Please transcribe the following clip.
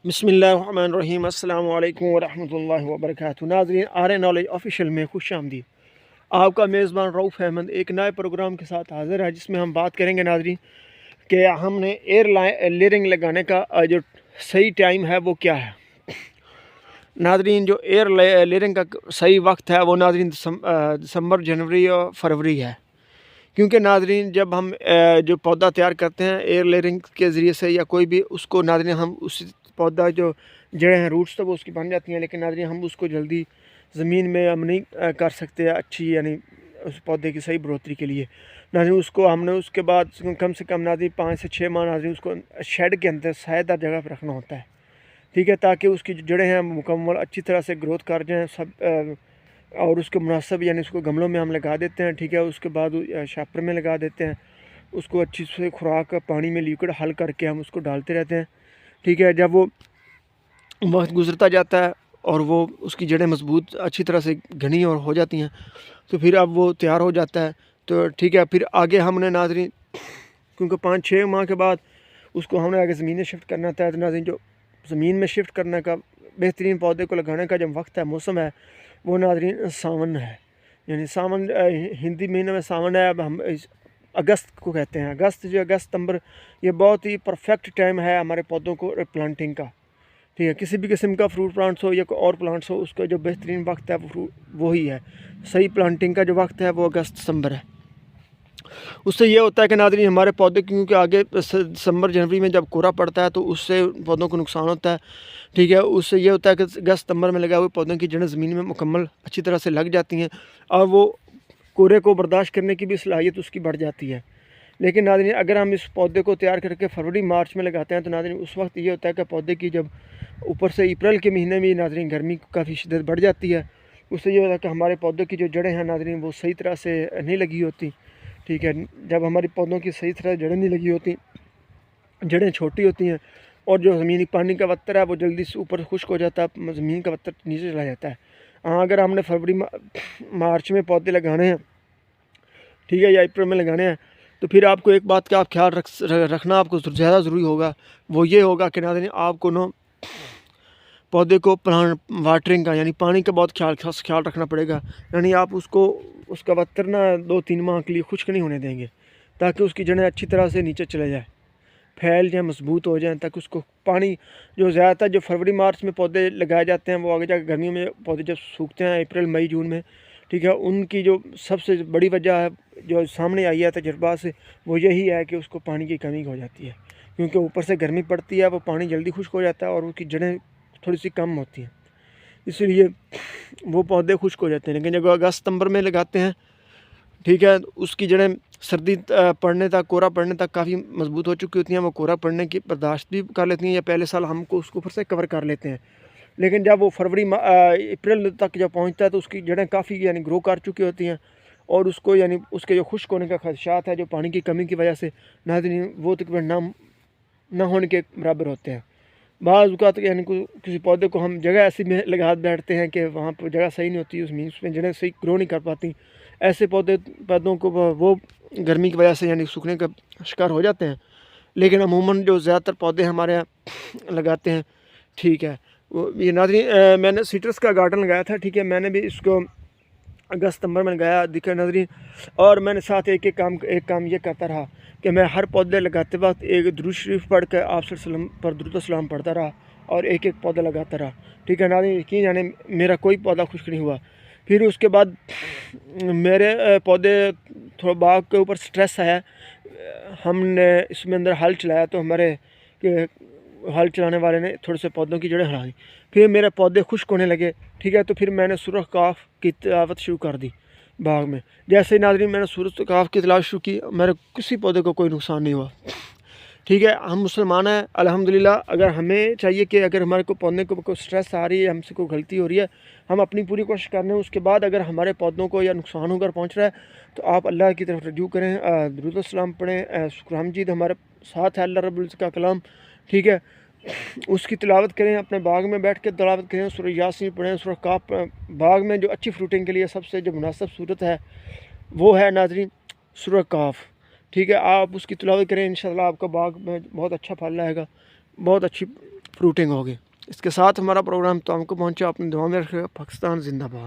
बिस्मिल्लाहिर्रहमानिर्रहीम अस्सलाम वालेकुम वरहमतुल्लाहि वबरकातुहू। नाज़रीन, आर नॉलेज ऑफिशियल में खुश आमदीद। आपका मेज़बान रऊफ़ अहमद एक नए प्रोग्राम के साथ हाज़िर है, जिसमें हम बात करेंगे नाज़रीन कि हमने लेयरिंग लगाने का जो सही टाइम है वो क्या है। नाज़रीन, जो लेयरिंग का सही वक्त है वो नाज़रीन दिसंबर, जनवरी और फरवरी है। क्योंकि नाज़रीन, जब हम जो पौधा तैयार करते हैं एयर लेयरिंग के ज़रिए से या कोई भी, उसको नाज़रीन हम उस पौधा जो जड़ें हैं, रूट्स, तो वो उसकी बन जाती हैं, लेकिन नाज़रीन हम उसको जल्दी ज़मीन में हम नहीं कर सकते अच्छी, यानी उस पौधे की सही बढ़ोतरी के लिए नाज़रीन उसको हमने उसके बाद कम से कम नाज़रीन 5 से 6 माह नाज़रीन उसको शेड के अंदर सायेदार जगह पर रखना होता है, ठीक है, ताकि उसकी जो जड़ें हैं मुकम्मल अच्छी तरह से ग्रोथ कर जाएँ सब। और उसके मुनासिब यानी उसको गमलों में हम लगा देते हैं, ठीक है। उसके बाद शापर में लगा देते हैं, उसको अच्छी से खुराक पानी में लिक्विड हल करके हम उसको डालते रहते हैं, ठीक है। जब वो वक्त गुजरता जाता है और वो उसकी जड़ें मजबूत अच्छी तरह से घनी और हो जाती हैं, तो फिर अब वो तैयार हो जाता है, तो ठीक है। फिर आगे हमने नाज़रीन, क्योंकि 5-6 माह के बाद उसको हमने आगे ज़मीन में शिफ्ट करना था, तो नाज़रीन जो ज़मीन में शिफ्ट करने का बेहतरीन पौधे को लगाने का जब वक्त है, मौसम है, वो नाज़रीन सावन है। यानी सावन हिंदी महीने में सावन है। अब हम अगस्त को कहते हैं। अगस्त सितंबर, ये बहुत ही परफेक्ट टाइम है हमारे पौधों को प्लांटिंग का, ठीक है। किसी भी किस्म का फ्रूट प्लांट्स हो या कोई और प्लांट्स हो, उसका जो बेहतरीन वक्त है वो ही है। सही प्लांटिंग का जो वक्त है वो अगस्त सितंबर है। उससे ये होता है कि नाज़रीन हमारे पौधे, क्योंकि आगे दिसंबर जनवरी में जब कोहरा पड़ता है तो उससे पौधों को नुकसान होता है, ठीक है। उससे ये होता है कि अगस्त सितंबर में लगाए हुए पौधों की जड़ें ज़मीन में मुकम्मल अच्छी तरह से लग जाती हैं और वो कोहरे को बर्दाश्त करने की भी सलाहियत उसकी बढ़ जाती है। लेकिन नाज़रीन, अगर हम इस पौधे को तैयार करके फरवरी मार्च में लगाते हैं, तो नाज़रीन उस वक्त ये होता है कि पौधे की जब ऊपर से अप्रैल के महीने में नाज़रीन गर्मी काफ़ी शिद्दत बढ़ जाती है। उससे ये होता है कि हमारे पौधों की जो जड़ें हैं नाज़रीन वो सही तरह से नहीं लगी होती, ठीक है। जब हमारे पौधों की सही तरह जड़ें नहीं लगी होती, जड़ें छोटी होती हैं और जो ज़मीनी पानी का वत्तर है वो जल्दी से ऊपर खुश्क हो जाता है, ज़मीन का वत्तर नीचे चला जाता है। हाँ, अगर हमने फरवरी मार्च में पौधे लगाने हैं, ठीक है, या अप्रैल में लगाने हैं, तो फिर आपको एक बात का आप ख्याल रखना आपको ज़्यादा ज़रूरी होगा। वो ये होगा कि नाज़रीन आपको ना पौधे को प्लांट वाटरिंग का यानी पानी का बहुत खास ख्याल रखना पड़ेगा। यानी आप उसको उसका वत्तर ना 2-3 माह के लिए खुश्क नहीं होने देंगे, ताकि उसकी जड़ें अच्छी तरह से नीचे चले जाए, फैल जाए, मजबूत हो जाएँ, ताकि उसको पानी जो ज़्यादातर जो फरवरी मार्च में पौधे लगाए जाते हैं, वो आगे जाकर गर्मियों में पौधे जब सूखते हैं अप्रैल मई जून में, ठीक है, उनकी जो सबसे बड़ी वजह है जो सामने आई है तजर्बा से, वो यही है कि उसको पानी की कमी हो जाती है। क्योंकि ऊपर से गर्मी पड़ती है, वो पानी जल्दी खुश्क हो जाता है और उसकी जड़ें थोड़ी सी कम होती हैं, इसलिए वो पौधे खुश्क हो जाते हैं। लेकिन जब अगस्त सितंबर में लगाते हैं, ठीक है, उसकी जड़ें सर्दी पड़ने तक, कोहरा पड़ने तक काफ़ी मजबूत हो चुकी होती हैं। वो कोहरा पड़ने की बर्दाश्त भी कर लेती हैं, या पहले साल हमको उसको ऊपर से कवर कर लेते हैं। लेकिन जब वो फरवरी अप्रैल तक जब पहुंचता है, तो उसकी जड़ें काफ़ी यानी ग्रो कर चुकी होती हैं और उसको यानी उसके जो खुश्क होने का खदशात है, जो पानी की कमी की वजह से नाज़रीन, वो तकरीबन ना होने के बराबर होते हैं। बाज़ औक़ात यानी किसी पौधे को हम जगह ऐसी में लगा बैठते हैं कि वहाँ पर जगह सही नहीं होती, उसमें जड़ें सही ग्रो नहीं कर पाती। ऐसे पौधों को वो गर्मी की वजह से यानी सूखने का शिकार हो जाते हैं। लेकिन अमूमन जो ज़्यादातर पौधे हमारे यहाँ लगाते हैं, ठीक है, वो ये नाज़रीन मैंने सिट्रस का गार्डन लगाया था, ठीक है। मैंने भी इसको अगस्त सितंबर में लगाया, दिखा नाज़रीन। और मैंने साथ एक काम ये करता रहा कि मैं हर पौधे लगाते वक्त एक दुरूद शरीफ पढ़ कर आप सल्लल्लाहु अलैहि वसल्लम पर दुरूद सलाम पढ़ता रहा और एक पौधा लगाता रहा, ठीक है नाज़रीन। यकीन जाने मेरा कोई पौधा खुश्क नहीं हुआ। फिर उसके बाद मेरे पौधे थोड़ा बाग के ऊपर स्ट्रेस आया, हमने इसमें अंदर हल चलाया, तो हमारे हल चलाने वाले ने थोड़े से पौधों की जड़ें हिला दी, फिर मेरे पौधे खुश्क होने लगे, ठीक है। तो फिर मैंने सूरह काफ की तिलावत शुरू कर दी बाग में। जैसे ही नाज़रीन मैंने सूरह काफ की तिलावत शुरू की, मेरे किसी पौधे को कोई नुकसान नहीं हुआ, ठीक है। हम मुसलमान हैं अल्हम्दुलिल्लाह। अगर हमें चाहिए कि अगर हमारे को पौधे को कोई स्ट्रेस आ रही है, हमसे कोई गलती हो रही है, हम अपनी पूरी कोशिश कर रहे हैं, उसके बाद अगर हमारे पौधों को या नुकसान होकर पहुंच रहा है, तो आप अल्लाह की तरफ रजू करें, दुरूद व सलाम पढ़ें, शुक्र हमदीद हमारे साथ है अल्लाह रब्बुल इज़्ज़त का कलाम, ठीक है, उसकी तिलावत करें, अपने बाग में बैठ के तिलावत करें, सूरह यासीन पढ़ें, सूरह काफ। बाग में जो अच्छी फ्रूटिंग के लिए सबसे जो मुनासिब सूरत है वो है नाज़रीन सूरह काफ, ठीक है। आप उसकी तिलावत करें, इंशाअल्लाह आपका बाग में बहुत अच्छा फल आएगा, बहुत अच्छी फ्रूटिंग होगी। इसके साथ हमारा प्रोग्राम तो हमको पहुँचा, अपनी दुआ में रखिएगा। पाकिस्तान जिंदाबाद।